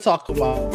talk about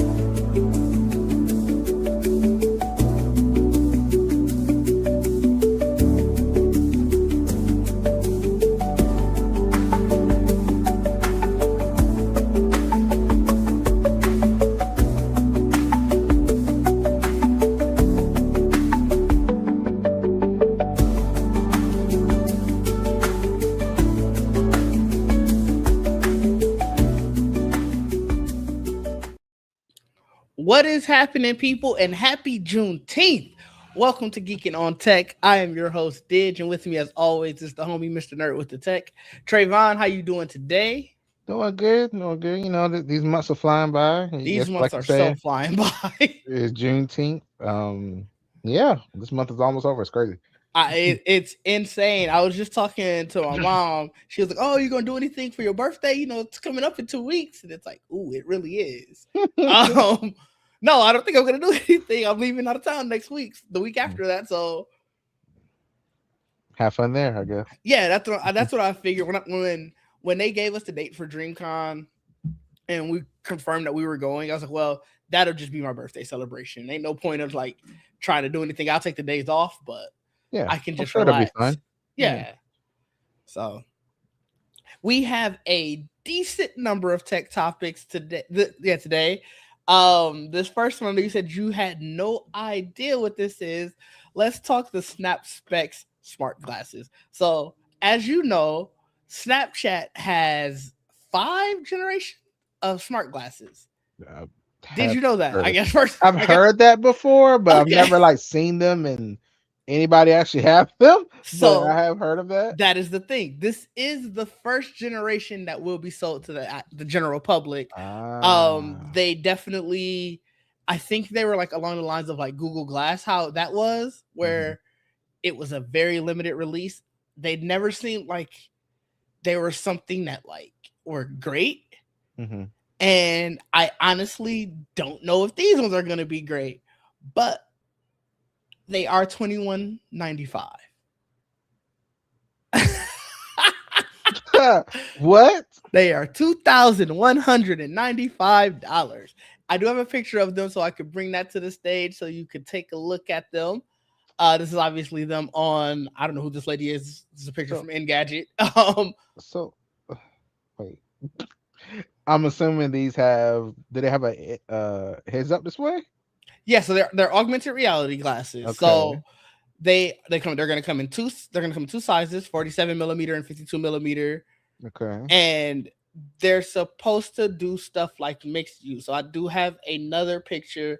what is happening, people, and happy Juneteenth. Welcome to Geekin on Tech. I am your host, Didge, and with me, as always, is the homie Mr. Nerd with the Tech. Trayvon, how you doing today? Doing good, doing good. These months are flying by. These Yes, months like you are so said, flying by. it's Juneteenth. Yeah, this month is almost over. It's crazy. It's insane. I was just talking to my mom. She was like, "Oh, you gonna do anything for your birthday? You know, it's coming up in 2 weeks." And it's like, "Ooh, it really is." Um, no, I don't think I'm gonna do anything. I'm leaving out of town next week, the week after that. So Have fun there, I guess. yeah, that's what I figured when they gave us the date for DreamCon and we confirmed that we were going. I was like, well, that'll just be my birthday celebration. Ain't no point of like trying to do anything. I'll take the days off, but Yeah, I can I'm just sure it'll be relax. fun. Yeah. Yeah. So we have a decent number of tech topics today. Today. This first one, you said you had no idea what this is. Let's talk the Snap Specs smart glasses. So, as you know, Snapchat has 5 generations of smart glasses. I Did have you know that? I heard. guess first. I've I guess heard that before, but I've okay. never like seen them and anybody actually have them. But I So have heard of that. that is the thing. This is the first generation that will be sold to the general public. Ah. They definitely, I think they were like along the lines of like Google Glass, how that was, Hmm. where it was a very limited release. They never seemed like they were something that like were great. Hmm. And I honestly don't know if these ones are going to be great, but they are 21.95. What? They are $2,195. I do have a picture of them, so I could bring that to the stage so you could take a look at them. This is obviously them on. I don't know who this lady is. This is a picture So from Engadget. so wait. I'm assuming these have. Do they have a heads up display? Yeah, so they're augmented reality glasses. Okay. So they're gonna come in two. They're gonna come in two sizes: 47 millimeter and 52 millimeter, Okay. and they're supposed to do stuff like mixed use. So I do have another picture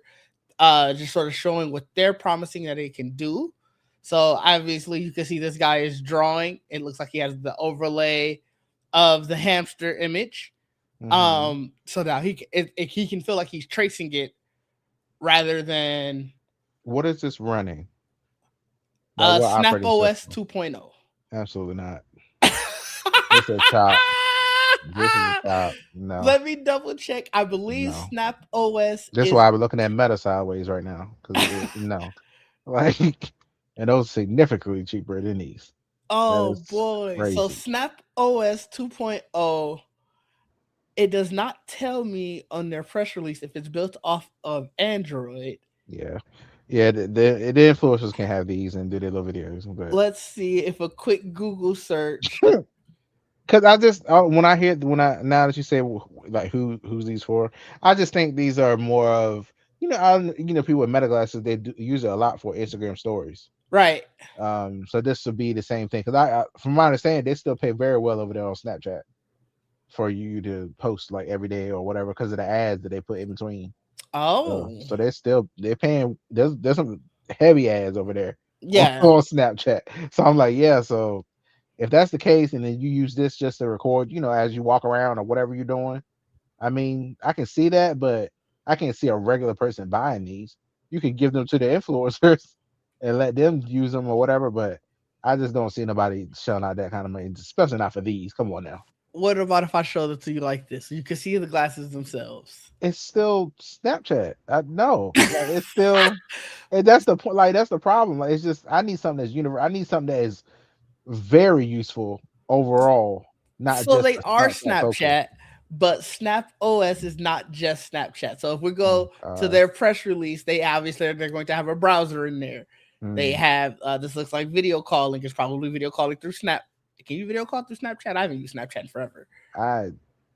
just sort of showing what they're promising that it can do. So obviously you can see this guy is drawing. It looks like he has the overlay of the hamster image. Hmm. So now he can feel like he's tracing it rather than What is this running? Like what Snap operating OS system? 2.0. Absolutely not. It's a top. This is a top. No, Let me double check. I believe no. Snap OS That's is. why I'm looking at Meta sideways right now because no, like, and those significantly cheaper than these. That Oh is boy. So crazy. Snap OS 2.0, it does not tell me on their press release if it's built off of Android. Yeah, yeah. The influencers can have these and do their little videos, but Let's see if a quick Google search. because I just when I now that you say like who's these for, I just think these are more of people with meta glasses they use it a lot for Instagram stories. Right. So this would be the same thing because from my understanding, they still pay very well over there on Snapchat for you to post like every day or whatever because of the ads that they put in between. Oh. So they're paying. There's some heavy ads over there on, Yeah. on Snapchat. So I'm like, yeah. So if that's the case, and then you use this just to record, as you walk around or whatever you're doing, I mean, I can see that, but I can't see a regular person buying these. You could give them to the influencers and let them use them or whatever, but I just don't see nobody shelling out that kind of money, especially not for these. Come on now. What about if I showed it to you like this? You can see the glasses themselves. It's still Snapchat. No, like it's still, and that's the point. Like that's the problem. Like it's just I need something that's universal. I need something that is very useful overall, not So just they for are Snapchat focus. Snapchat, but Snap OS is not just Snapchat. So if we Oh go to gosh. their press release, they obviously they're going to have a browser in there. They Mm. have this looks like video calling. It's probably video calling through Snap. Can you video call through Snapchat? I haven't used Snapchat in forever. I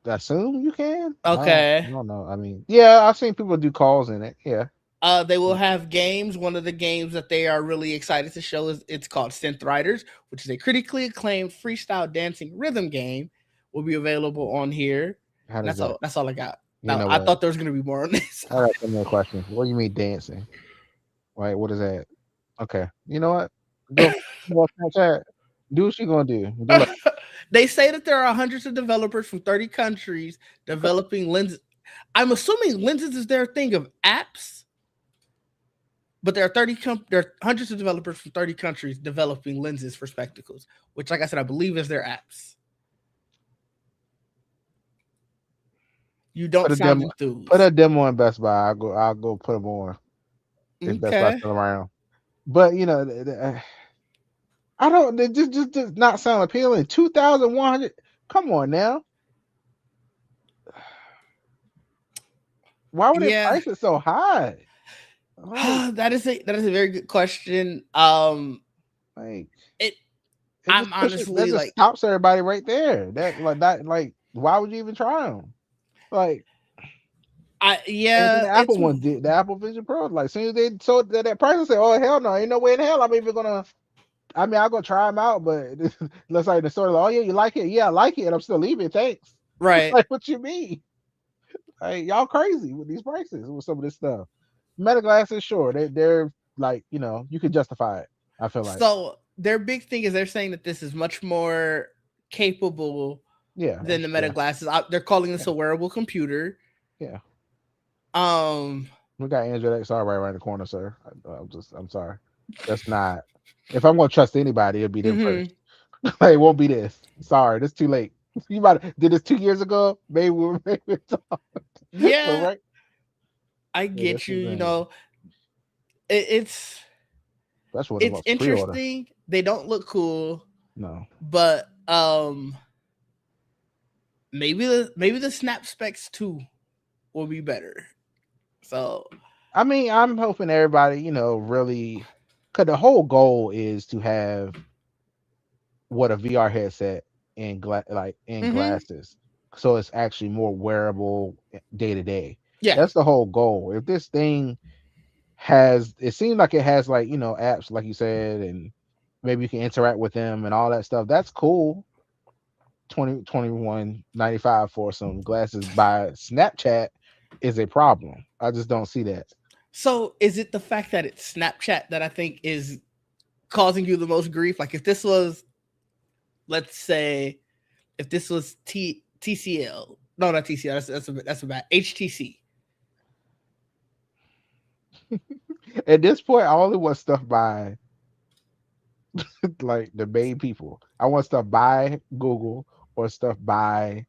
assume you can. Okay. I don't know. I mean, yeah, I've seen people do calls in it. Yeah. They will have games. One of the games that they are really excited to show is it's called Synth Riders, which is a critically acclaimed freestyle dancing rhythm game. Will be available on here. How And does that's that? all. That's all I got. You Now know I what? thought there was gonna be more on this. I got some more questions. What do you mean dancing? Like, what is that? Okay. You know what? Go Snapchat. Do what you gonna do. Good luck. They say that there are hundreds of developers from 30 countries developing lenses. I'm assuming lenses is their thing of apps, but there are hundreds of developers from 30 countries developing lenses for spectacles, which, like I said, I believe is their apps. You Put don't a sound demo. Put enthused. a demo in Best Buy. I'll go put them on if Best Buy's Okay. still around. But I don't. They just does not sound appealing. 2,100. Come on now. Why would they Yeah. price it so high? Like, That is a very good question. like It it I'm just pushes. That honestly just like, stops everybody right there. That like that. Like, why would you even try them? Like, and then yeah, the it's Apple one did the Apple Vision Pro. Like, as soon as they sold that price, I said, "Oh hell no, ain't no way in hell I'm even gonna." I mean, I'll go try them out, but let's like the store. Like, oh yeah, you like it? Yeah, I like it. And I'm still leaving. Thanks. right. Like, what you mean? Like, y'all crazy with these prices with some of this stuff. Meta glasses, sure, they're like you can justify it. I feel like So their big thing is they're saying that this is much more capable yeah, than the Meta yeah, glasses. They're calling this yeah, a wearable computer. yeah. Um, We got Android XR right around the corner, sir. I'm sorry. That's not. If I'm gonna trust anybody, it'll be them mhm. first. Like, it won't be this. Sorry, this too late. You might did this 2 years ago. Maybe we'll maybe talk. But Yeah, right, I yeah, this get you. is It, it's that's what it's about pre-order. interesting. They don't look cool, No, but maybe the Snap Specs 2 will be better. So, I mean, I'm hoping everybody, really, because the whole goal is to have what a VR headset in mhm. glasses, so it's actually more wearable day to day. Yeah. That's the whole goal. If this thing it seems like it has like apps like you said, and maybe you can interact with them and all that stuff. That's cool. 21.95 for some glasses by Snapchat is a problem. I just don't see that. So, is it the fact that it's Snapchat that I think is causing you the most grief? Like, if this was, let's say, if this was TCL, no, not TCL. That's a bad HTC. At this point, I only want stuff by like the main people. I want stuff by Google or stuff by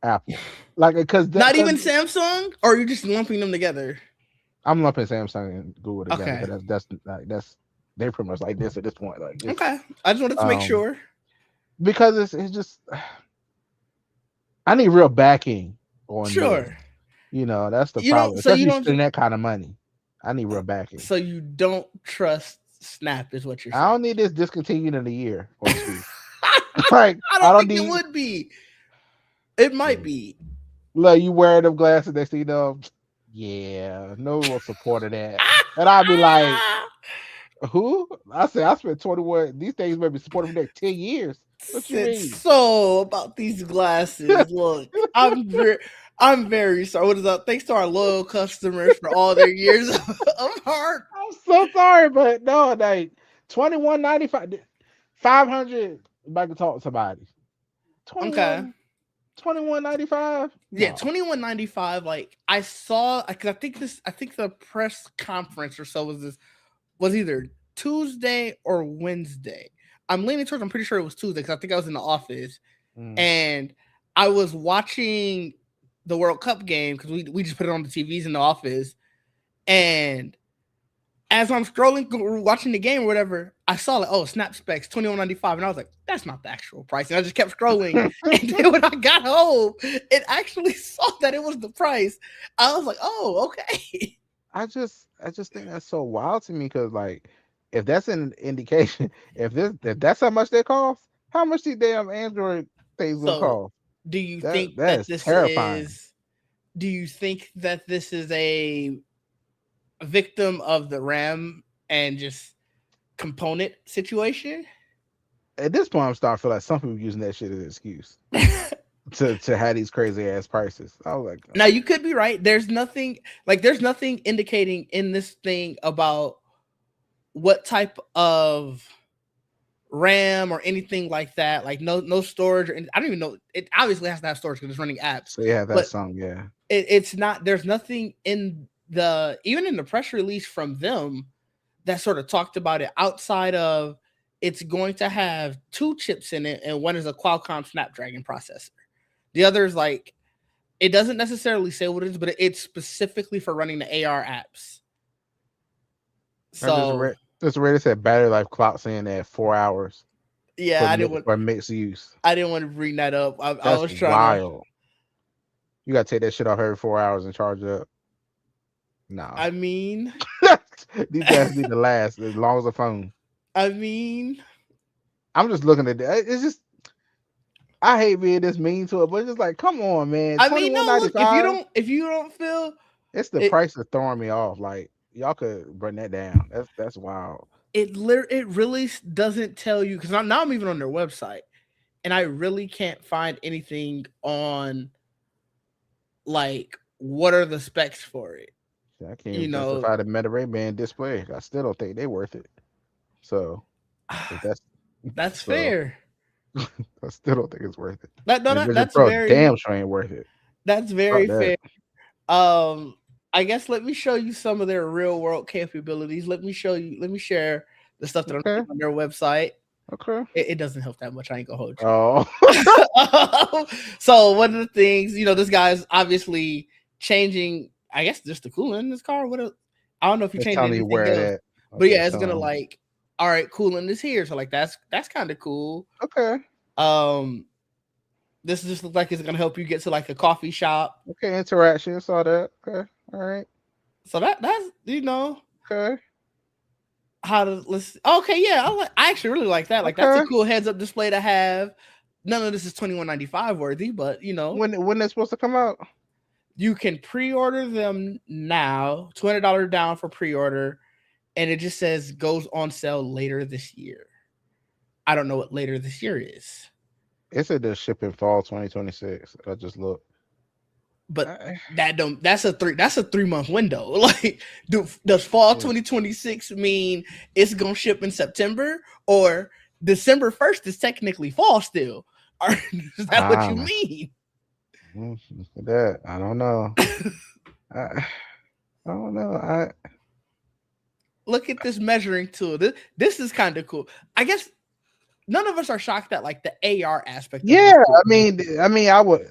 Apple. Like, Not because even Samsung, or are you just lumping them together? I'm lumping Samsung and Google together Okay. because that's they pretty much like this at this point. Like, it's Okay. I just wanted to make um sure. because it's just I need real backing on this. Sure. That's the You don't. problem. So you Especially don't. spending that kind of money. I need real backing. So you don't trust Snap, is what you're I saying. don't need this discontinued in a year or two. Like, I I don't don't think it need would be. It might be. like you wearing them glasses next thing you know, yeah, no one will support of that. And I'll be like, who? I say I spent 21. These things may be supported for the next 10 years. What you It's mean? so about these glasses. Look, I'm very sorry. What is that? Thanks to our loyal customers for all their years of heart. I'm so sorry, but no, like 21.95, 500. If I can talk to somebody, Okay. 21, 21.95. Yeah, No, 21.95. Like I saw, because I think the press conference or so was either Tuesday or Wednesday. I'm leaning towards. I'm pretty sure it was Tuesday because I think I was in the office mm, and I was watching the World Cup game because we just put it on the TVs in the office, and as I'm scrolling, watching the game or whatever, I saw like, oh, snap specs 21.95, and I was like, that's not the actual price. And I just kept scrolling, and then when I got home, it actually saw that it was the price. I was like, oh, okay. I just think that's so wild to me because like if that's an indication, if that's how much they cost, how much these damn Android things gonna So, cost? do you That think that that is this terrifying. is? Do you think that this is a victim of the RAM and just component situation? At this point, I'm starting to feel like some people using that shit as an excuse to have these crazy ass prices. I was like, Now you could be right. There's nothing indicating in this thing about what type of RAM or anything like that. Like no storage or I don't even know. It obviously has to have storage because it's running apps, so yeah, that's but something. Yeah, it's not. There's nothing in the even in the press release from them that sort of talked about it outside of it's going to have two chips in it, and one is a Qualcomm Snapdragon processor. The other is like it doesn't necessarily say what it is, but it's specifically for running the AR apps. I just So read it said battery life clocks in at 4 hours yeah, for mixed use. I didn't want to bring that up. I That's was trying to. wild. You gotta take that shit off every 4 hours and charge it up. Nah, I mean, these guys need to last as long as a phone. I mean, I'm just looking at that. It's just I hate being this mean to it, but it's just like, come on, man. I Twenty mean. one No, ninety look. five. If you don't feel It's the it, price that's throwing me off. Like y'all could bring that down. That's wild. it really doesn't tell you because now I'm even on their website, and I really can't find anything on like what are the specs for it. I can't You even know, justify the Meta Ray Ban display. I still don't think they worth it. So if that's that's so, fair. I still don't think it's worth it. That no, And the that, Vision that's Pro very damn sure ain't worth it. that's Fuck very that. fair. Um, I guess let me show you some of their real world capabilities. Let me share the stuff that I'm Okay. seeing on their website. Okay. It doesn't help that much. I ain't gonna hold you. Oh. So one of the things, this guy's obviously changing. I guess just the coolant in this car. I don't know if he It's changed telling you anything where it else, at. but Okay, yeah, it's gonna so like, all right, coolant is here. So like that's kind of cool. okay. Um, this just looks like it's gonna help you get to like a coffee shop. Okay, interaction. Saw that. Okay. All right. So that's Okay. how to let's okay, yeah, I actually really like that. Like that's a Okay. cool heads up display to have. None of this is 21.95 worthy, but When it's supposed to come out? you can pre-order them now, $200 down for pre-order, and it just says goes on sale later this year. I don't know what later this year is. It said they're shipping fall 2026. I just looked. But I, that's a 3 month window. Like, does fall yeah. 2026 mean it's gonna ship in September or December 1st is technically fall still? Or is that what you Ah, mean? that I don't know. I, I don't know. Look at this measuring tool. This is kind of cool. I guess none of us are shocked at like the AR aspect of this Yeah. tool. I would.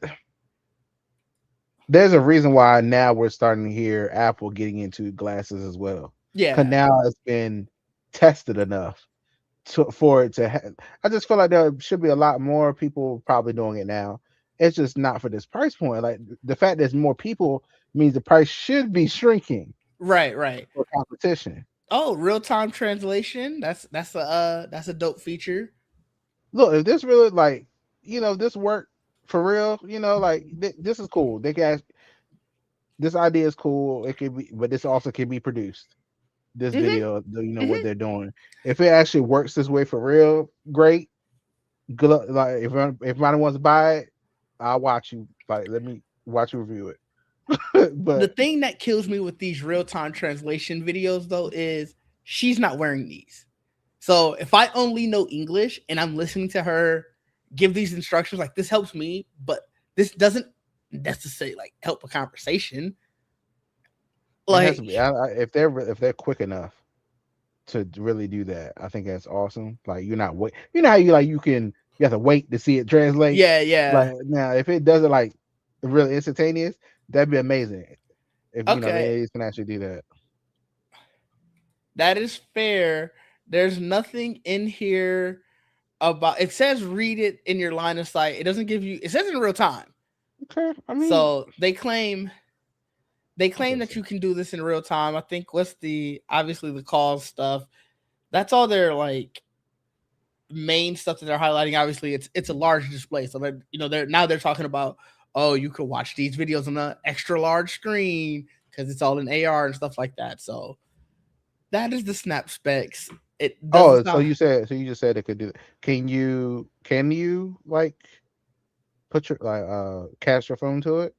There's a reason why now we're starting to hear Apple getting into glasses as well. Cause Yeah. now it's been tested enough for it to. I just feel like there should be a lot more people probably doing it now. It's just not for this price point. Like the fact there's more people means the price should be shrinking Right, right. for competition. Oh, real time translation. That's a dope feature. Look, if this really like, this work for real, like this is cool. They can this idea is cool. It can be, but this also can be produced. This Hmm. video, what Hmm. they're doing. If it actually works this way for real, great. Good luck. Like if anybody wants to buy it, I'll watch you. Like let me watch you review it. The But thing that kills me with these real time translation videos though is she's not wearing these. So if I only know English and I'm listening to her give these instructions, like this helps me, but this doesn't necessarily like help a conversation. it has to Like, be. If they're quick enough to really do that, I think that's awesome. Like you're not wait. You know how you have to wait to see it translate. yeah, yeah. Like now, if it does it like really instantaneous, that'd be amazing. If Okay. they can actually do that. That is fair. There's nothing in here about it says read it in your line of sight. It doesn't give you it says in real time. Okay, I mean, So they claim okay, that so you can do this in real time. I think what's the obviously the cause stuff. That's all their like main stuff that they're highlighting. Obviously, it's a large display, so they're talking about oh you could watch these videos on an extra large screen because it's all in AR and stuff like that. So that is the snap specs. It doesn't oh, so sound. you just said it could do that. Can you like put your like cast your phone to it?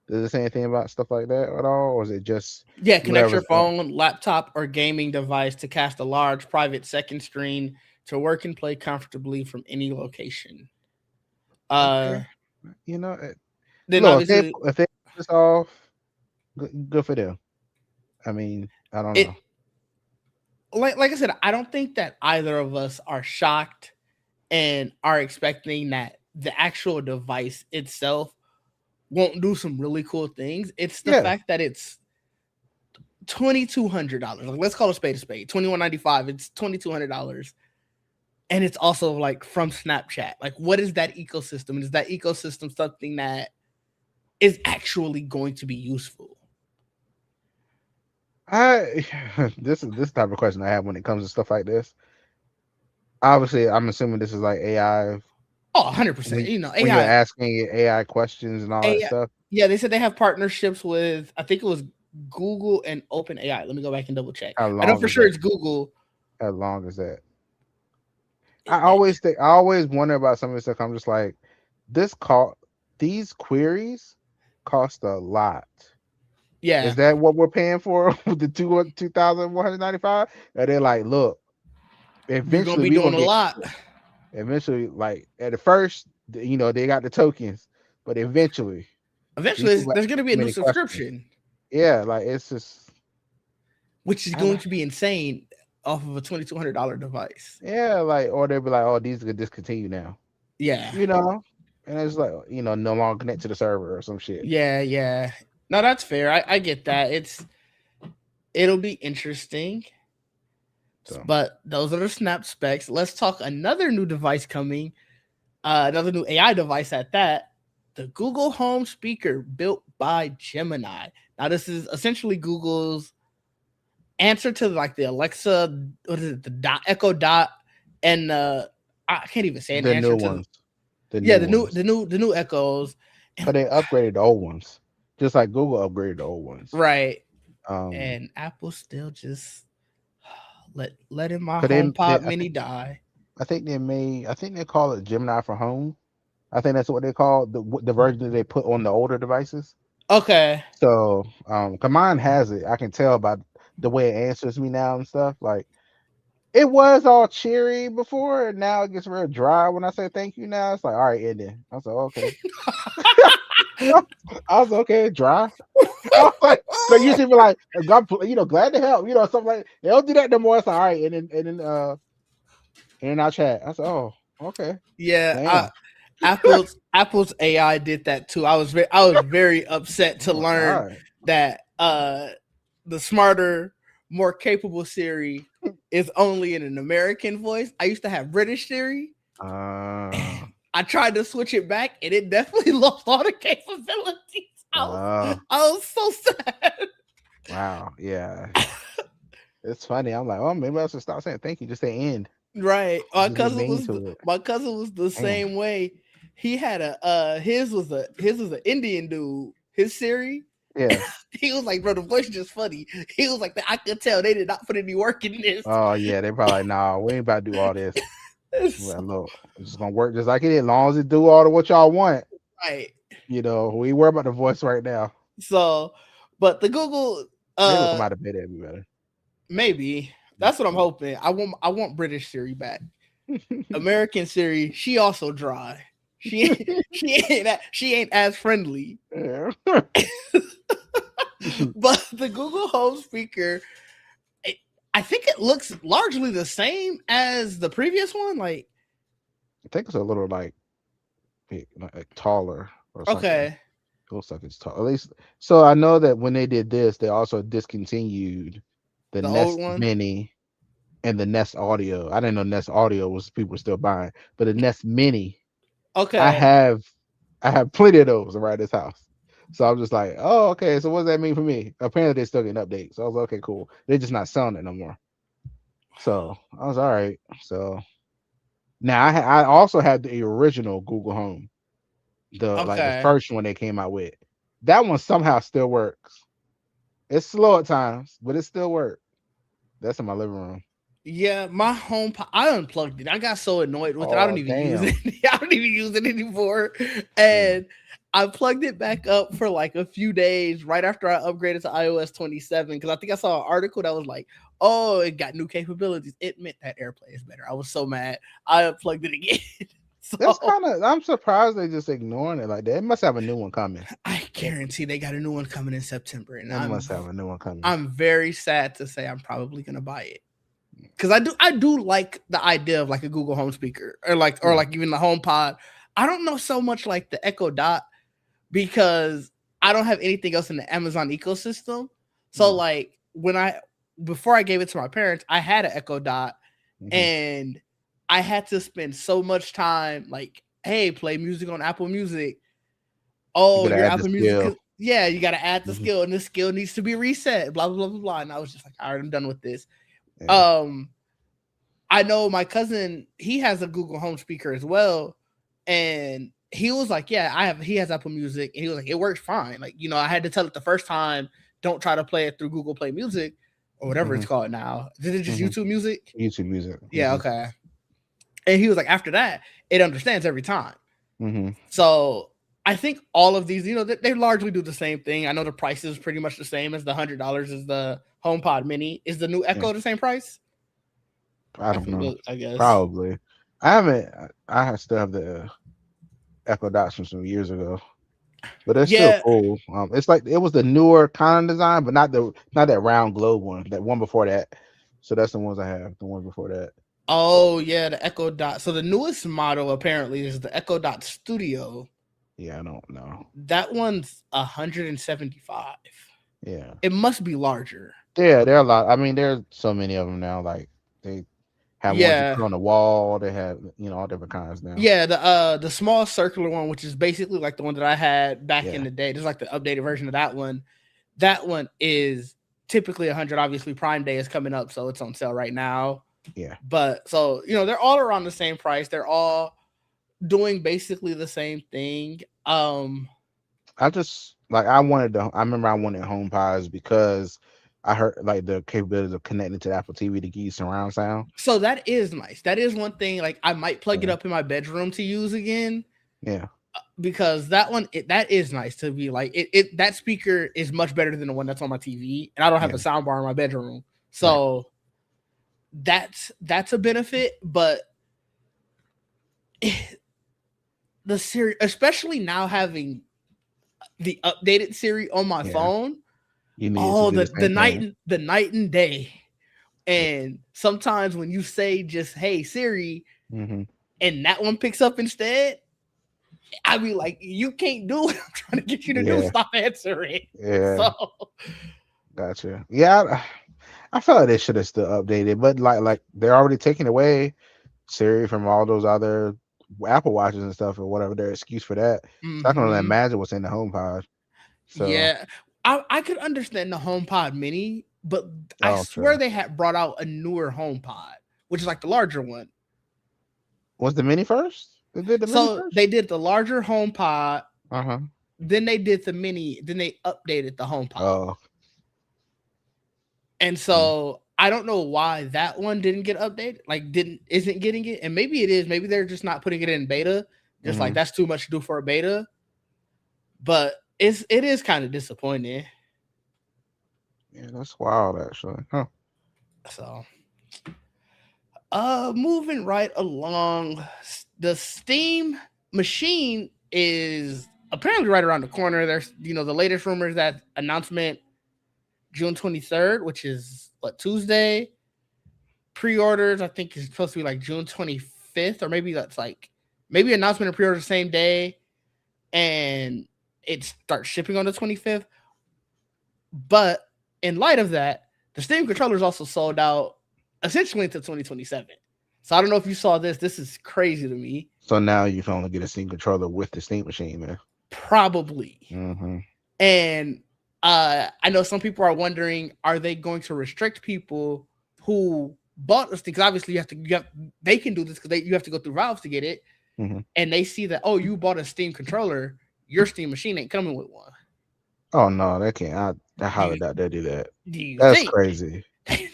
Does it say anything about stuff like that at all, or is it just Yeah, connect your whatever's on? phone, laptop, or gaming device to cast a large private second screen to work and play comfortably from any location. Okay, Uh, look, then obviously if they pull this off, good for them. I mean, I don't it know. like I said, I don't think that either of us are shocked and are expecting that the actual device itself won't do some really cool things. It's the Yeah, fact that it's $2,200. Like, let's call a spade a spade. 21.95. It's $2,200, and it's also like from Snapchat. Like, what is that ecosystem? Is that ecosystem something that is actually going to be useful? I this type of question I have when it comes to stuff like this. Obviously, I'm assuming this is like AI Oh, 100%. when when you're AI, asking it AI questions and all that AI. stuff. Yeah, they said they have partnerships with, I think it was Google and OpenAI. Let me go back and double check. How I know long for is sure that? it's Google. How long is that? It- eh, I always wonder about some of this stuff. I'm just like, this call these queries cost a lot. Is Yeah, that what we're paying for with the 2,195? And they're like, look, you're going to eventually be we're doing gonna a get lot. eventually, like at the first, they got the tokens, but eventually these Eventually, people have there's going to be a too new many questions. subscription, Yeah, like it's just which is I going don't, to be insane off of a $2,200 device. yeah, like or they'll be like, oh, these could discontinue now, Yeah, you know, and it's like no longer connect to the server or some shit. yeah, yeah. No, that's fair. I get that. It'll be interesting, So but those are the snap specs. Let's talk another new device coming. Another new AI device at that. The Google Home speaker built by Gemini. Now, this is essentially Google's answer to like the Alexa, what is it, the dot Echo Dot, and I can't even say an the answer new to ones, the yeah new the new ones, the new the new Echoes, and because they upgraded the old ones, just like Google upgraded the old ones. right, Um, and Apple still just letting my cause they HomePod Mini die. I think they call it Gemini for Home. I think that's what they call the version that they put on the older devices. Okay, So, 'cause mine has it. I can tell by the way it answers me now and stuff. Like it was all cheery before, and now it gets real dry when I say thank you. Now it's like, all right, and then I was like, okay. I was okay, dry. I was like, cause usually be like, God, glad to help, something like they don't do that no more. It's like, all right, and then I'll chat. I said, oh, okay, yeah, damn. Apple's AI did that too. I was very upset to I'm like, all learn right. that the smarter, more capable Siri is only in an American voice. I used to have British Siri. Uh, I tried to switch it back, and it definitely lost all the capabilities. I was, uh, I was so sad. wow, yeah. It's funny. I'm like, oh, maybe I should stop saying thank you. Just say end. Right, my Just be cousin mean was to it. my cousin was the Damn. same way. He had his was an Indian dude. His Siri, Yeah. he was like, bro, the voice is just funny. He was like, I could tell they did not put any work in this. Oh yeah. They probably like, nah, we ain't about to do all this. It's Well, look, it's just gonna work just like it is. As long as it do all of what y'all want, right. we ain't worry about the voice right now. So, but the Google, Maybe we'll come out of bed. That'd be better. maybe that's what I'm hoping. I want British Siri back. American Siri, she also dry. She ain't as friendly. Yeah. But the Google Home speaker, it, I think it looks largely the same as the previous one. Like, I think it's a little like taller or something. okay, It looks like it's tall. At least, so I know that when they did this, they also discontinued the The old Nest one. Mini, and the Nest Audio. I didn't know Nest Audio was people were still buying, but the Nest Mini, I Okay. have I have plenty of those around this house. So I'm just like, oh, okay. So what does that mean for me? Apparently they're still getting updates. So I was like, okay, cool. They're just not selling it no more. So I was all right. So now I also had the original Google Home, the Okay. first one they came out with. That one somehow still works. It's slow at times, but it still works. That's in my living room. Yeah, my home I unplugged it. I got so annoyed with it. I don't Oh even use it. damn. I don't even use it anymore. Yeah. And I plugged it back up for like a few days right after I upgraded to iOS 27 because I think I saw an article that was like, "Oh, it got new capabilities." It meant that AirPlay is better. I was so mad. I unplugged it again. That's So kind of. I'm surprised they just ignoring it like that. It must have a new one coming. I guarantee they got a new one coming in September, and It must have a new one coming. I'm very sad to say I'm probably gonna buy it because I do like the idea of like a Google Home speaker or Yeah. like even the Home Pod. I don't know so much like the Echo Dot because I don't have anything else in the Amazon ecosystem. So Mm, like when I before I gave it to my parents, I had an Echo Dot mhm. and I had to spend so much time like, hey, play music on Apple Music. You Oh, gotta your add the Apple Music skill. yeah, you gotta add the Mhm. skill and this skill needs to be reset, blah blah blah blah blah. And I was just like, all right, I'm done with this. Yeah. Um I know my cousin, he has a Google Home speaker as well. And he was like, yeah, he has Apple Music. And he was like, it works fine. Like, I had to tell it the first time, don't try to play it through Google Play Music or whatever it's Mhm. called now. Is it just Mhm. YouTube Music? YouTube Music. Yeah, okay. And he was like, after that, it understands every time. Mhm. So I think all of these, they largely do the same thing. I know the price is pretty much the same as the $100 is the HomePod Mini. Is the new Yeah. Echo the same price? I I don't know. forget, I guess. Probably. I haven't. Still have the Echo Dots from some years ago, but it's still Yeah. cool. It's like it was the newer kind of design, but not that round globe one. That one before that. So that's the ones I have. The ones before that. Oh yeah, the Echo Dot. So the newest model apparently is the Echo Dot Studio. Yeah, I don't know. That one's 175. Yeah. It must be larger. Yeah, there are a lot. I mean, there's so many of them now. Like they have ones you Yeah. put on the wall. They have all different kinds now. Yeah, the small circular one, which is basically like the one that I had back in Yeah, the day. Just like the updated version of that one. That one is typically 100. Obviously, Prime Day is coming up, so it's on sale right now. yeah. But so they're all around the same price. They're all doing basically the same thing. I just like I wanted to. I remember I wanted home pods because I heard like the capabilities of connecting to the Apple TV to give you surround sound. So that is nice. That is one thing. Like I might plug it Yeah, up in my bedroom to use again yeah, because that is nice to be like it. That speaker is much better than the one that's on my TV, and I don't have yeah. a sound bar in my bedroom, Right. so that's a benefit. But the Siri, especially now having the updated Siri on my Yeah, phone, you needed to oh do the the same night thing. and the night and day. Yeah. And sometimes when you say just "Hey Siri," Hmm. and that one picks up instead, I be like, you can't do what I'm trying to get you to do. Yeah, Stop answering. yeah. So Gotcha. Yeah, I feel like they should have still updated, but like they're already taking away Siri from all those other Apple Watches and stuff, or whatever their excuse for that. So I can only hmm imagine what's in the HomePod. So, yeah, I could understand the HomePod Mini, but I oh, swear true. they had brought out a newer HomePod, which is like the larger one. Was the mini first? They did the mini So they first? did the larger HomePod, Uh-huh. then they did the Mini, then they updated the HomePod. Oh, And mm, so I don't know why that one didn't get updated, like didn't isn't getting it. And maybe it is, maybe they're just not putting it in beta. Just like mhm. that's too much to do for a beta. But it is kind of disappointing. Yeah, that's wild actually. Huh. So moving right along, the Steam machine is apparently right around the corner. There's the latest rumors that announcement June 23rd, which is what, Tuesday. Pre-orders I think is supposed to be like June 25th, or maybe that's like maybe announcement and pre-order the same day, and it starts shipping on the 25th. But in light of that, the Steam controllers also sold out essentially until 2027. So I don't know if you saw this. This is crazy to me. So now you can only get a Steam controller with the Steam machine, man. Probably. Mm-hmm. And I know some people are wondering, are they going to restrict people who bought this thing? Because obviously they can do this because you have to go through Valve to get it. Mm-hmm. And they see that, oh, you bought a Steam controller, your Steam machine ain't coming with one. Oh no, they can't. I Do highly you, doubt they do that. do you That's think crazy.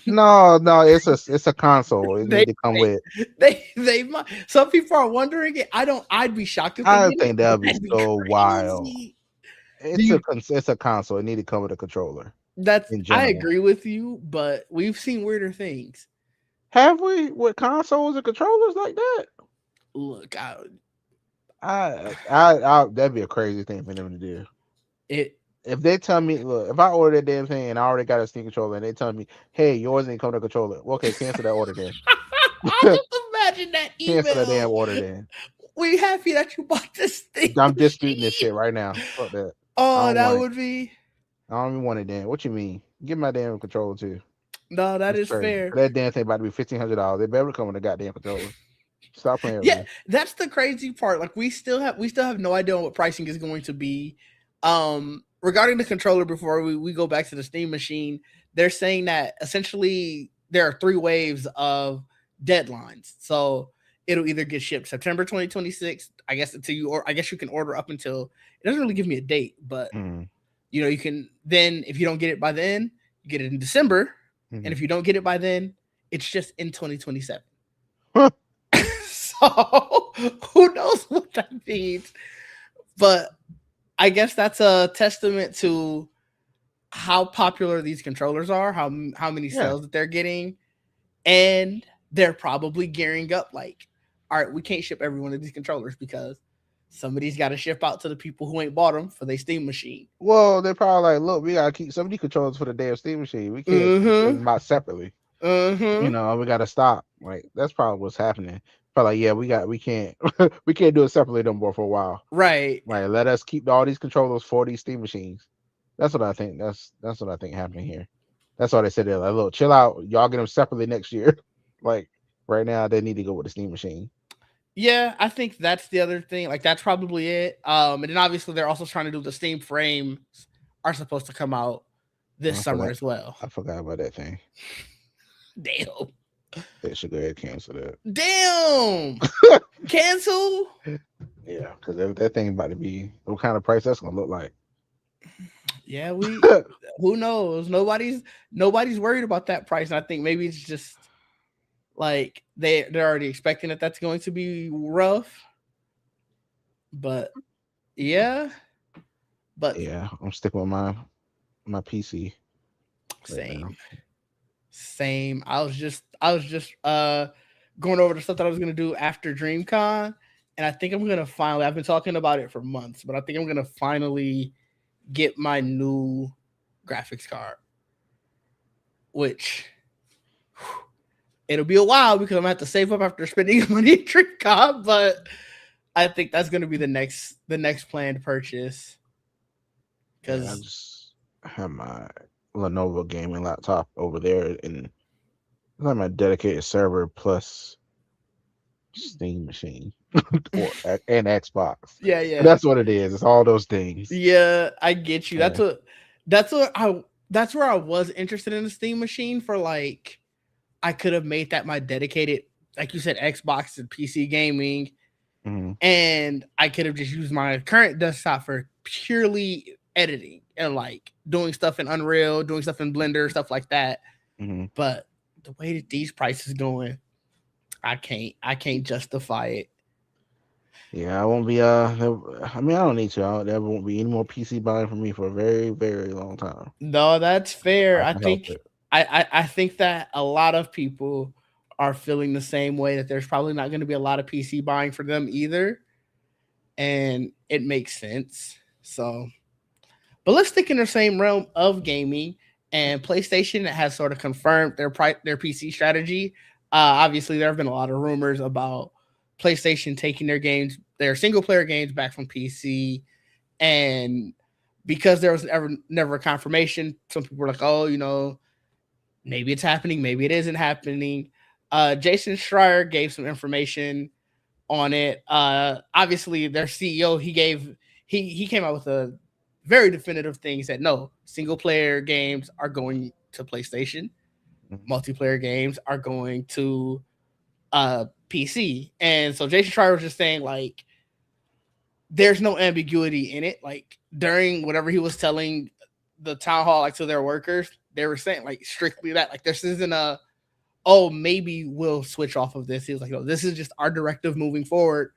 No, it's a console. It they need to come with. they might? Some people are wondering it. I don't. I'd be shocked if they I did it, think that but would be that'd be so wild. crazy. Do you? It's a console. It need to come with a controller That's in I general. agree with you, but we've seen weirder things. Have we with consoles and controllers like that? Look, That'd be a crazy thing for them to do. it. If they tell me, look, if I order that damn thing and I already got a Steam controller, and they tell me, hey, yours ain't come to controller, well, okay, cancel that order then. I just imagine that Cancel that damn email. order then. We happy that you bought this thing. I'm disputing this shit right now. Fuck that. I Oh, don't that want it. would be. I don't even want it then. What you mean? Give my damn controller too. No, that That's is crazy. fair. That damn thing about to be $1,500. They better come with a goddamn controller. Stop playing with Yeah, me. that's the crazy part. Like we still have no idea what pricing is going to be. Regarding the controller, before we go back to the Steam machine, they're saying that essentially there are 3 waves of deadlines. So it'll either get shipped September 2026, I guess, until you, or I guess you can order up until, it doesn't really give me a date, but you can then, if you don't get it by then, you get it in December. And if you don't get it by then, it's just in 2027. So who knows what that means? But I guess that's a testament to how popular these controllers are, how many sales that they're getting, and they're probably gearing up. Like, all right, we can't ship every one of these controllers because somebody's got to ship out to the people who ain't bought them for their Steam machine. Well, they're probably like, look, we gotta keep some of these controllers for the damn Steam machine. We can't keep them out separately. We gotta stop. Like that's probably what's happening. Probably like, yeah, we can't we can't do it separately no more for a while. Right. Like let us keep all these controllers for these Steam machines. That's what I think. That's what I think happening here. That's why they said they're like, look, chill out. Y'all get them separately next year. Like right now, they need to go with the Steam machine. Yeah, I think that's the other thing. Like that's probably it. And then obviously they're also trying to do the Steam frames are supposed to come out this summer as well. I forgot about that thing. Damn. They should go ahead and cancel that. Damn. Cancel? Yeah, because that thing about to be what kind of price that's gonna look like. Yeah, who knows? Nobody's worried about that price. And I think maybe it's just like they're already expecting that that's going to be rough. But yeah. But yeah, I'm sticking with my PC. Same. Same. I was just going over the stuff that I was gonna do after DreamCon, and I think I'm gonna finally. I've been talking about it for months, but I think I'm gonna finally get my new graphics card, which it'll be a while because I'm gonna have to save up after spending money at DreamCon, but I think that's gonna be the next planned purchase. Because I have my Lenovo gaming laptop over there, and I have my dedicated server plus Steam machine and Xbox. Yeah. That's what it is. It's all those things. Yeah, I get you. That's where I was interested in the Steam machine for. Like, I could have made that my dedicated, like you said, Xbox and PC gaming, and I could have just used my current desktop for purely editing and like doing stuff in Unreal, doing stuff in Blender, stuff like that. But the way that these prices going, I can't justify it. Yeah, I won't be. I mean, I don't need to. There won't be any more PC buying for me for a very, very long time. No, that's fair. I think it. I think that a lot of people are feeling the same way, that there's probably not going to be a lot of PC buying for them either, and it makes sense. So, but let's stick in the same realm of gaming. And PlayStation has sort of confirmed their PC strategy. Obviously, there have been a lot of rumors about PlayStation taking their single player games back from PC, and because there was never a confirmation, some people were like, "Oh, Maybe it's happening, maybe it isn't happening. Jason Schreier gave some information on it. Obviously, their CEO he came out with a very definitive thing. He said no, single player games are going to PlayStation, Mhm. multiplayer games are going to PC. And so Jason Schreier was just saying like there's no ambiguity in it. Like during whatever he was telling the town hall, like to their workers, they were saying like strictly that like this isn't a oh maybe we'll switch off of this. He was like, no, this is just our directive moving forward.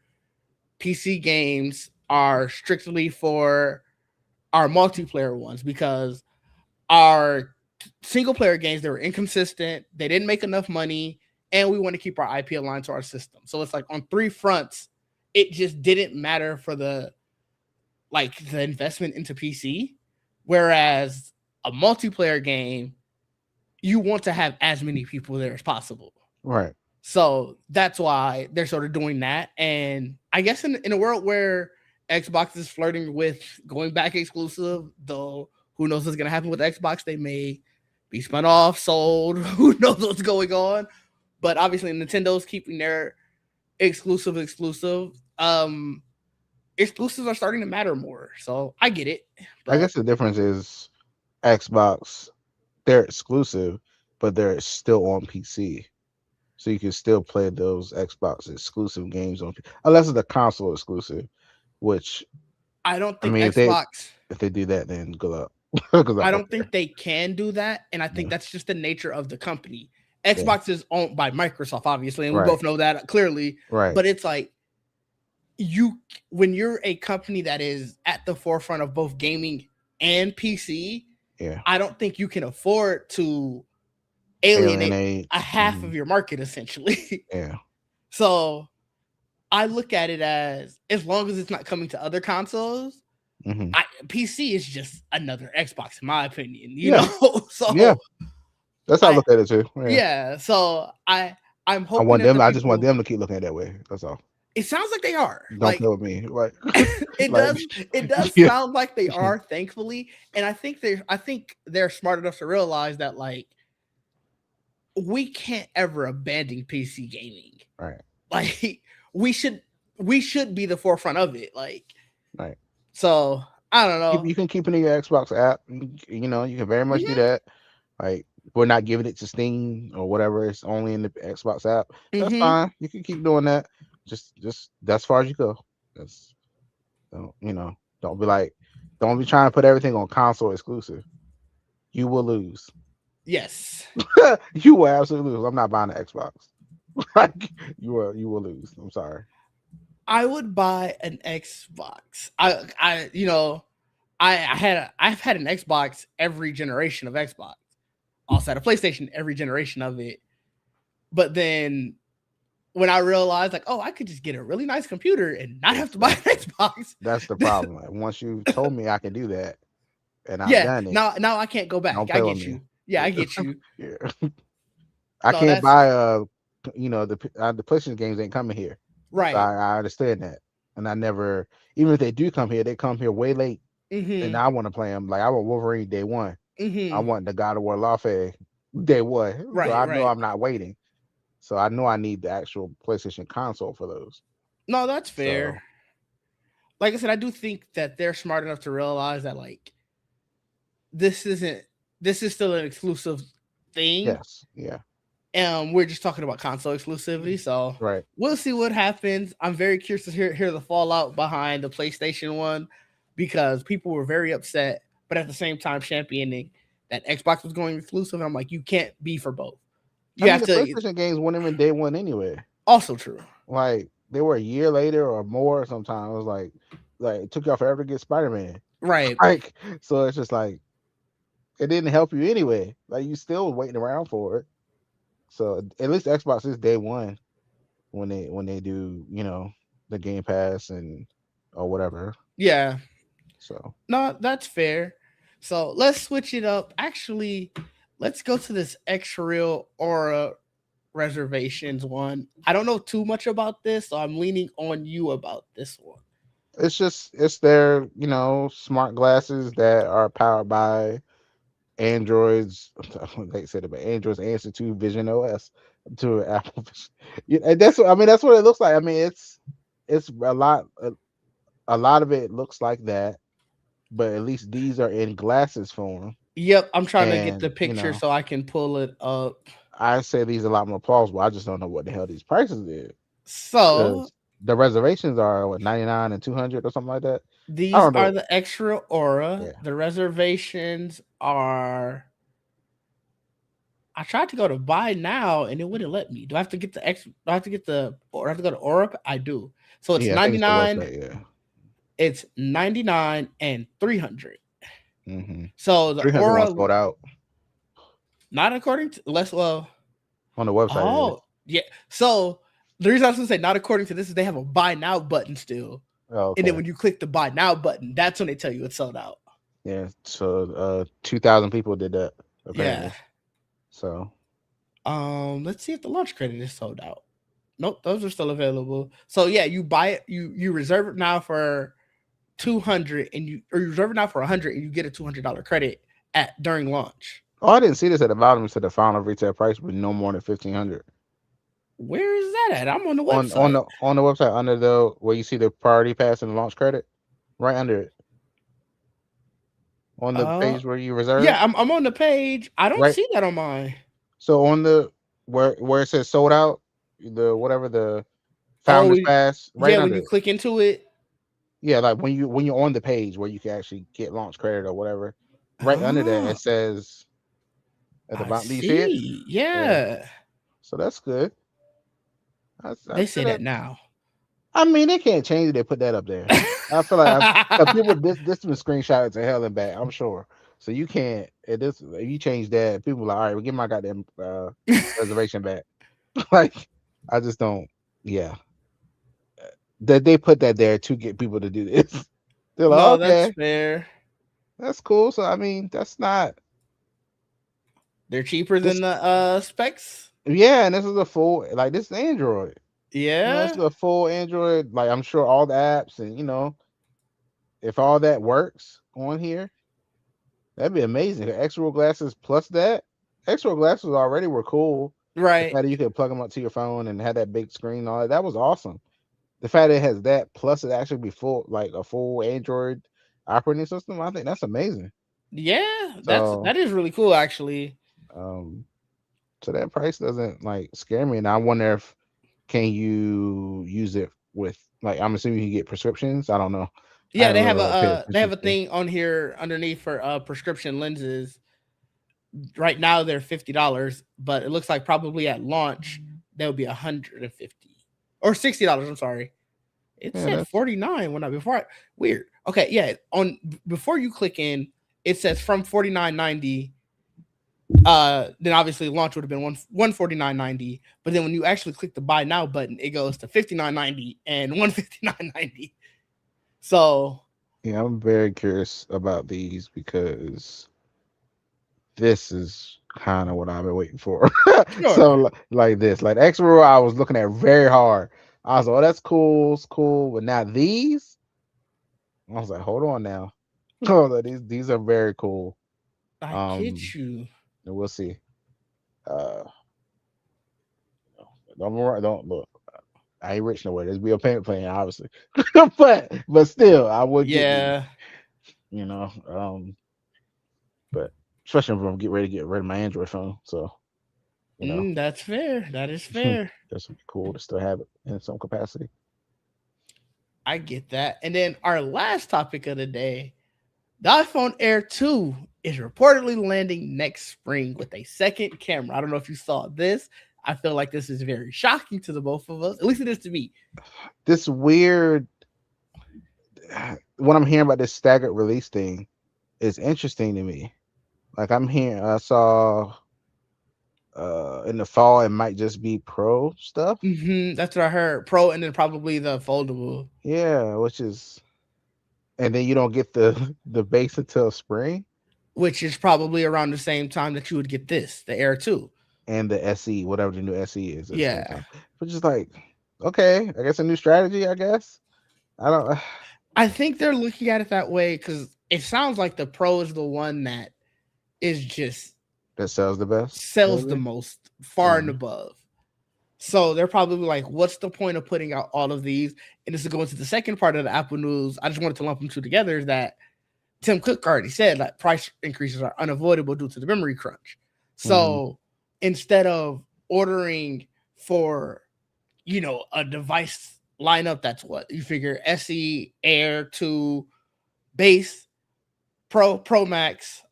PC games are strictly for our multiplayer ones because our single player games they were inconsistent, they didn't make enough money, and we want to keep our IP aligned to our system. So it's like on three fronts, it just didn't matter for the investment into PC. Whereas a multiplayer game, you want to have as many people there as possible. Right. So that's why they're sort of doing that. And I guess in a world where Xbox is flirting with going back exclusive, though who knows what's going to happen with Xbox? They may be spun off, sold. Who knows what's going on? But obviously, Nintendo's keeping their exclusive. Exclusives are starting to matter more. So I get it. I But guess the difference is Xbox, they're exclusive, but they're still on PC. So you can still play those Xbox exclusive games on unless it's a console exclusive, which I don't I think mean Xbox if they do that then good luck. Because I I don't don't think care. they can do that, and I think Yeah. that's just the nature of the company. Yeah. Xbox is owned by Microsoft, obviously, and we Right. both know that clearly. Right. But it's like you, when you're a company that is at the forefront of both gaming and PC, Yeah. I don't think you can afford to alienate Alienate. a half of your market, essentially. Yeah. So I look at it as long as it's not coming to other consoles, Hmm. PC is just another Xbox, in my opinion. Yeah. Yeah. So That's how I I look at it too. Yeah. yeah, so I'm I hoping want that them. the I just want people. them to keep looking at it that way. That's all. It sounds like they are Don't play like with me. Like, it like, does. It does yeah. sound like they are, thankfully, and I think they're smart enough to realize that like we can't ever abandon PC gaming. Right. Like we should we should be the forefront of it. Like Right. so, I don't know. You can keep it in your Xbox app. You can very much do Yeah. that. Like, we're not giving it to Steam or whatever. It's only in the Xbox app. That's Mm-hmm. fine. You can keep doing that. Just that's far as you go. That's don't be like, don't be trying to put everything on console exclusive. You will lose. Yes. You will absolutely lose. I'm not buying an Xbox. Like, you will lose. I'm sorry. I would buy an Xbox. I've had an Xbox every generation of Xbox. Also had a PlayStation every generation of it. But then when I realized like, oh, I could just get a really nice computer and not have Yes, to buy an Xbox. that's the problem. Like, once you told me I can do that and I've Yeah, done it, now I can't go back. don't I play with get me. you. Yeah, I get you. Yeah. I No, can't that's buy the PlayStation games ain't coming here. So right. I understand that, and I never, even if they do come here, they come here way late, and Mm-hmm. I want to play them. Like, I want Wolverine day one. I Mm-hmm. want the God of War Lawfare day one. So Right, I know right. I'm not waiting. So I know I need the actual PlayStation console for those. No, that's fair. So Like I said, I do think that they're smart enough to realize that like this isn't this is still an exclusive thing. yes, yeah, We're just talking about console exclusivity, so right. we'll see what happens. I'm very curious to hear the fallout behind the PlayStation one because people were very upset, but at the same time championing that Xbox was going exclusive. And I'm like, you can't be for both. I You mean, have the to. PlayStation games weren't even day one anyway. Also true. Like, they were a year later or more. Sometimes it was like it took y'all forever to get Spider-Man. Right. Like, so it's just like, it didn't help you anyway. Like, you still waiting around for it. So at least Xbox is day one when they do the Game Pass and or whatever. Yeah. So No, that's fair. So let's switch it up. Actually, let's go to this X Real Aura reservations one. I don't know too much about this, so I'm leaning on you about this one. it's their smart glasses that are powered by Androids, like I said about Androids answer to Vision OS, to Apple Vision. Yeah, and that's what I mean. That's what it looks like. I mean, it's a lot of it looks like that, but at least these are in glasses form. Yep, I'm trying to get the And picture so I can pull it up. I say these are a lot more plausible. I just don't know what the hell these prices is, So because the reservations are what 99 and 200 or something like that. I these don't are know. the extra aura. Yeah, The reservations are. I tried to go to buy now and it wouldn't let me. Do I have to get the extra? Do I have to get the? Or I have to go to Aura? I do. So it's yeah, I think it's the 99. website. Yeah, It's 99 and 300. mm-hmm. So the 300 Aura, ones sold out not according to less. Well, on the website. It is. oh yeah. So the reason I was gonna say not according to this is they have a buy now button still, Oh, and then okay. when you click the buy now button, that's when they tell you it's sold out. Yeah. So 2,000 people did that Yeah. apparently. So Let's see if the launch credit is sold out. Nope, those are still available. So yeah, you buy it, you reserve it now for 200, and you reserve it now for 100, and you get a $200 credit at during launch. oh, I didn't see this at the bottom. It said the final retail price was no more than 1,500 Where is that at? I'm on the on website. the website under the where you see the priority pass and launch credit, right under it on the Uh, page where you reserve, yeah, I'm on the page. I don't right? see that on mine. So on the where it says sold out, the whatever the Oh, founders pass, right yeah, when under you it. click into it. Yeah, like when you're on the page where you can actually get launch credit or whatever, right under that Oh, it says at the I bottom. Do you see it? see. Yeah. Yeah, So that's good. they I'd say say that that. now. I mean, they can't change it. They put that up there. I feel like cause people this been screenshotted to hell and back. I'm sure. So you can't. If you change that, people are like, all right, well, give my goddamn reservation back. Like, I just don't. Yeah, that they put that there to get people to do this. They're No, like, that's okay, fair. that's cool. So I mean, that's not They're cheaper this. than the specs. Yeah, and this is a full like this is Android. This Yeah, is a full Android. Like I'm sure all the apps and if all that works on here, that'd be amazing. The extra glasses plus that extra glasses already were cool. The right. fact that you could plug them up to your phone and have that big screen and all that was awesome. The fact that it has that plus it actually be full like a full Android operating system, I think that's amazing. Yeah, So that is really cool actually. um so that price doesn't like scare me. And I wonder if can you use it with like I'm assuming you can get prescriptions. I don't know. I Yeah, haven't really paid they attention have a to. thing on here underneath for prescription lenses. Right now they're $50, but it looks like probably at launch they'll be 150 or $60. I'm sorry. It Yeah, said that's 49 when I before I, weird. Okay, yeah, on before you click in, it says from 49.90. Then obviously launch would have been 149.90, but then when you actually click the buy now button, it goes to 59.90 and 159.90. So yeah. I'm very curious about these because this is kind of what I've been waiting for. sure. So like this, like the X rule, I was looking at very hard. I was like, oh, that's cool, it's cool. But now these, I was like, hold on now. Oh, these are very cool. I Um, get you. and we'll see. Uh, don't look. I ain't rich nowhere. There's be a payment plan, obviously, but still, I would get these. Yeah. You know, but especially if I'm get ready to get rid of my Android phone. So you know, That's fair. That is fair. that's cool to still have it in some capacity. I get that. And then our last topic of the day, the iPhone Air 2 is reportedly landing next spring with a second camera. I don't know if you saw this. I feel like this is very shocking to the both of us. At least it is to me. This weird, what I'm hearing about this staggered release thing is interesting to me. Like I'm hearing, I saw in the fall it might just be pro stuff. That's what I heard. Pro and then probably the foldable, Yeah, which is, and then you don't get the the base until spring which is probably around the same time that you would get this, the Air 2. and the SE, whatever the new SE is at the same Yeah. time. Which is like, okay, I guess a new strategy. I guess I don't. I think they're looking at it that way because it sounds like the Pro is the one that is just That sells the best, sells the maybe. most, far and Uh, above. So they're probably like, what's the point of putting out all of these? And this is going to the second part of the Apple news. I just wanted to lump them two together. Is that Tim Cook already said that price increases are unavoidable due to the memory crunch. mhm. So instead of ordering for, a device lineup that's what you figure SE, Air 2, Base, Pro Max,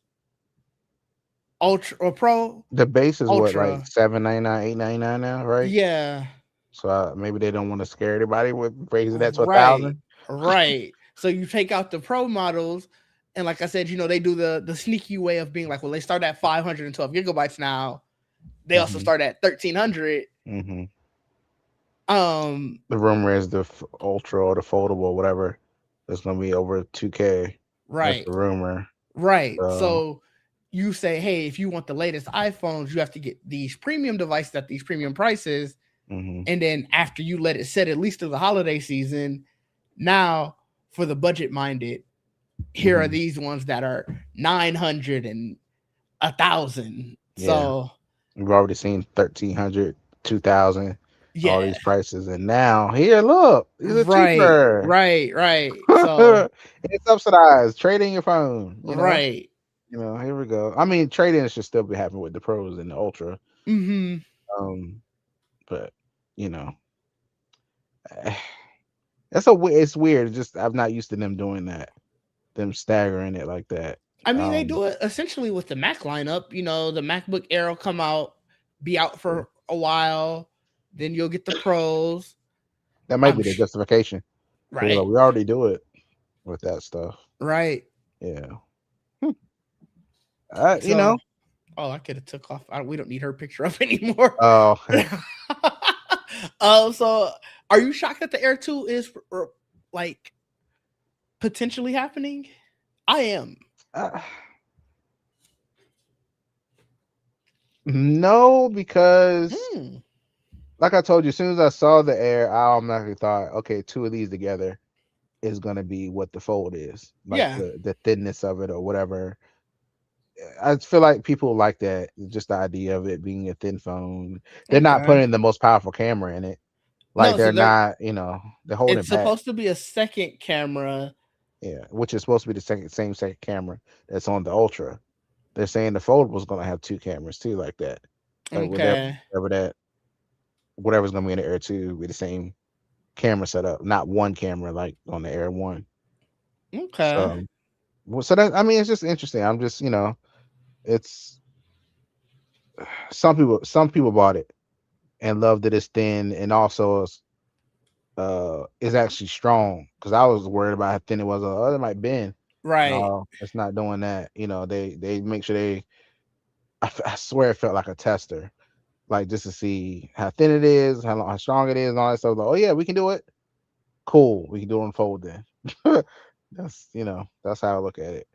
Ultra, or Pro, The base is what, like Ultra. 799, 899 now, right? Yeah, So maybe they don't want to scare everybody with raising that to a right, thousand. right. So you take out the Pro models, and like I said, they do the sneaky way of being like, well, they start at 512 gigabytes now. They also Hmm. start at 1300. Hmm. Um, The rumor is the ultra or the foldable, whatever, is gonna be over 2K. That's right, the rumor. right. So, So you say, hey, if you want the latest iPhones, you have to get these premium devices at these premium prices. hmm. And then after you let it set at least through the holiday season, now for the budget minded, here are Hmm. these ones that are 900 and 1,000. Yeah, So we've already seen 1,300, 2,000, all yeah, these prices, and now here, look, these are right, cheaper. right, right. So It's subsidized. Trade in your phone. right. Here we go. I mean, trade-ins should still be happening with the pros and the ultra. Mm-hmm. Um, but you know, it's weird. It's just I'm not used to them doing that. Them staggering it like that. I mean, they Um, do it essentially with the Mac lineup. The MacBook Air will come out, be out yeah. for a while, then you'll get the pros. That might I'm be the justification. Because right, we already do it with that stuff. right. Yeah. You So, know. oh, I could have took off. We don't need her picture up anymore. Oh, So are you shocked that the Air 2 is like potentially happening? I am. uh, no, because Hmm. like I told you, as soon as I saw the air, I automatically thought, okay, two of these together is gonna be what the fold is, like Yeah. the thinness of it or whatever. I feel like people like that, just the idea of it being a thin phone. They're not Okay. putting the most powerful camera in it. Like No, so they're not, they're holding it's it back. supposed to be a second camera. Yeah, which is supposed to be the same second camera that's on the Ultra. They're saying the foldable's gonna have two cameras too, like that. Like Okay. whatever that whatever's gonna be in the Air 2 be the same camera setup, not one camera like on the Air 1. Okay. So so that I mean it's just interesting. I'm just, it's some people bought it and loved that it's thin and also is actually strong because I was worried about how thin it was. Oh, it might bend. Right. No, it's not doing that. They make sure they. I swear it felt like a tester, like just to see how thin it is, how strong it is, and all that stuff. Like, oh yeah, we can do it. Cool, we can do it on fold then. That's how I look at it.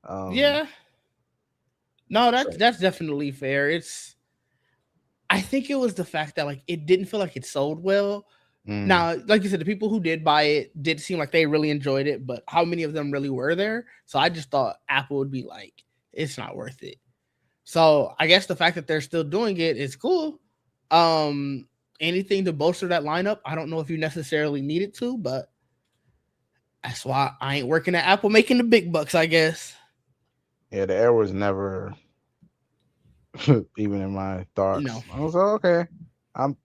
Um, Yeah. No, that's so that's definitely fair. I think it was the fact that like it didn't feel like it sold well. mm, Now, like you said, the people who did buy it did seem like they really enjoyed it, but how many of them really were there? So I just thought Apple would be like, it's not worth it. So I guess the fact that they're still doing it is cool. Um, Anything to bolster that lineup. I don't know if you necessarily need it to, but that's why I ain't working at Apple making the big bucks, I guess. yeah, the Air was never even in my No. thoughts. I was like, okay, I'm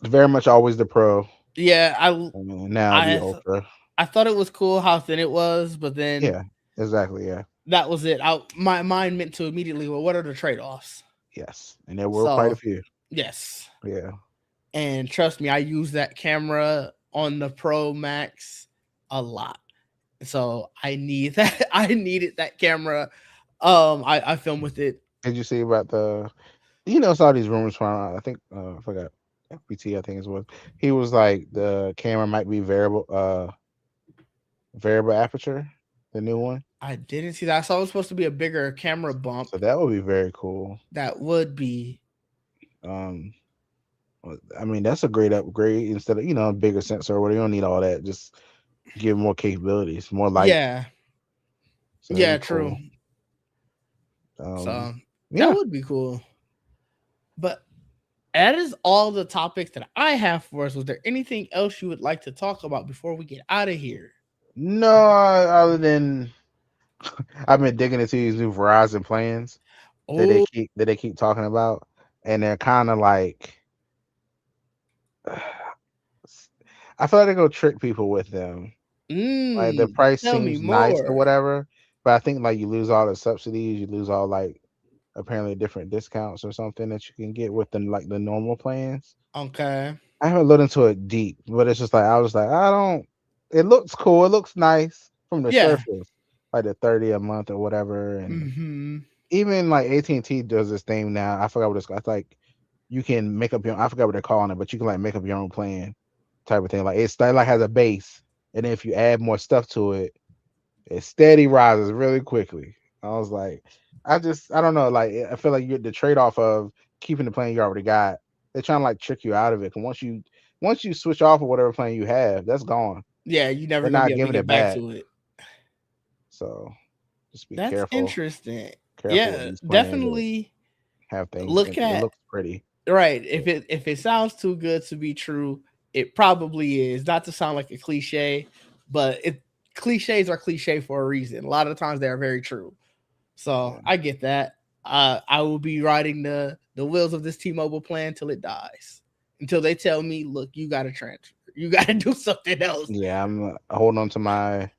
very much always the Pro, Yeah, and now the I Ultra. I thought it was cool how thin it was, but then Yeah, exactly. Yeah. that was it. My mind meant to immediately, well, what are the trade offs? Yes, and there were quite a So few. yes, Yeah, and trust me, I use that camera on the Pro Max a lot. So I need that. I needed that camera. I film with it. did you see about saw these rumors from I think I forgot FPT I think it was. He was like the camera might be variable aperture, the new one. I didn't see that. I saw it was supposed to be a bigger camera So bump. that would be very cool. That would be, Um, I mean that's a great upgrade instead of a bigger sensor where you don't need all that. Just give more capabilities, more light. yeah, So that'd yeah, be true. cool. Um, So that yeah, would be cool. But that is all the topics that I have for us. Was there anything else you would like to talk about before we get out of here? no, other than I've been digging into these new Verizon plans Oh, that they keep talking about, and they're kind of like I feel like they go trick people with them. Like the price tell me seems nice or more. whatever, but I think like you lose all the subsidies, you lose all like apparently different discounts or something that you can get with the like the normal plans. Okay. I haven't looked into it deep, but it's just like I was like, I don't. It looks cool. It looks nice from the Yeah. surface, like the 30 a month or whatever, and Mm-hmm. even like AT&T does this thing now. I forgot what it's called. It's like you can make up your. I forgot what they're calling it, but you can like make up your own plan, type of thing. Like it's like has a base, and then if you add more stuff to it, it steady rises really quickly. I was like, I don't know. Like I feel like you're the trade off of keeping the plan you already got. They're trying to like trick you out of it. And once you switch off of whatever plan you have, that's gone. Yeah, you're never They're gonna be not able to giving get it back back. to it. So just be That's careful. interesting. Careful with Yeah, these plans that definitely have things look and it at looks pretty. right. If it sounds too good to be true, it probably is. Not to sound like a cliche, but it cliches are cliche for a reason. A lot of the times they are very true. So Yeah. I get that. I will be riding the wheels of this T-Mobile plan till it dies. Until they tell me, look, you got to transfer. You got to do something else. Yeah, I'm holding on to my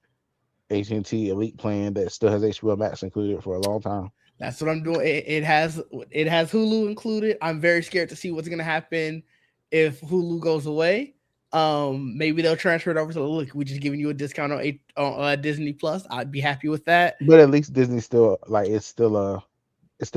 AT&T Elite plan that still has HBO Max included for a long time. That's what I'm doing. It has Hulu included. I'm very scared to see what's gonna happen if Hulu goes away. Maybe they'll transfer it over to look. We just giving you a discount on Disney Plus. I'd be happy with that. But at least Disney still like it's still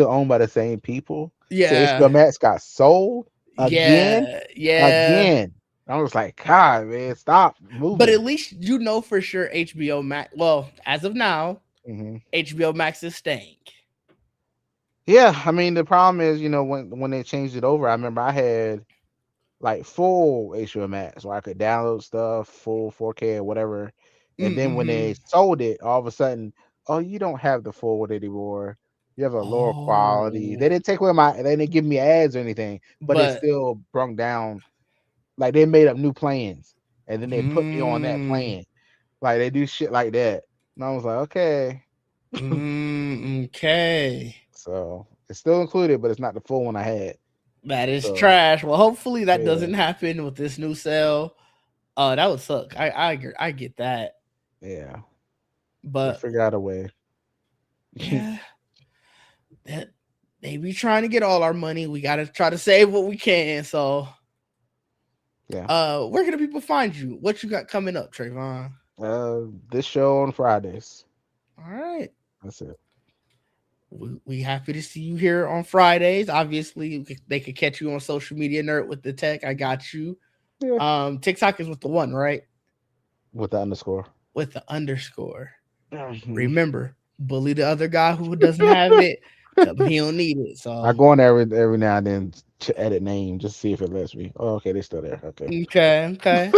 owned by the same people. So HBO Yeah, Max got sold again, yeah, yeah. again. I was like, God, man, stop But at moving. least you know for sure HBO Max. Well, as of now, Hmm. HBO Max is staying. Yeah, I mean the problem is, when they changed it over, I remember I had like full HBO Max where I could download stuff, full 4K or whatever. And then when Mm-hmm. they sold it, all of a sudden, oh, you don't have the full anymore. You have a lower quality. Oh, They didn't give me ads or anything, but it but still brung down. Like they made up new plans, and then they put me on that mm, plan. Like they do shit like that, and I was like, okay. okay. So it's still included, but it's not the full one I had. That is So trash. Well, hopefully that yeah, doesn't happen with this new sale. That would suck. I get that, yeah, they but figure out a way. yeah, that they be trying to get all our money. We gotta try to save what we can. So, Yeah. where can the people find you? What you got coming up, Trayvon? This show on Fridays. All right, That's it. we happy to see you here on Fridays. Obviously, they could catch you on social media, nerd with the tech. I got you. Yeah. TikTok is with the one, right? With the underscore. With the underscore. Mhm. Remember, bully the other guy who doesn't have it. Tell him he don't need it. I So go on there every now and then to edit name just to see if it lets me. Oh, okay, they're still there. Okay. okay, okay.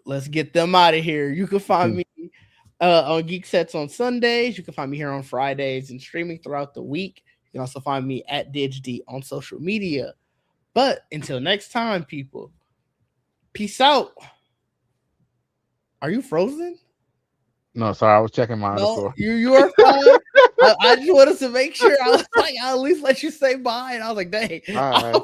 Let's get them out of here. You can find me on Geek Sets on Sundays. You can find me here on Fridays and streaming throughout the week. You can also find me at DidgeD on social media. But until next time, people, peace out. Are you frozen? No, sorry, I was checking my No, underscore. you are fine. I just wanted to make sure. I was like, I'll at least let you say bye. And I was like, dang, All I right.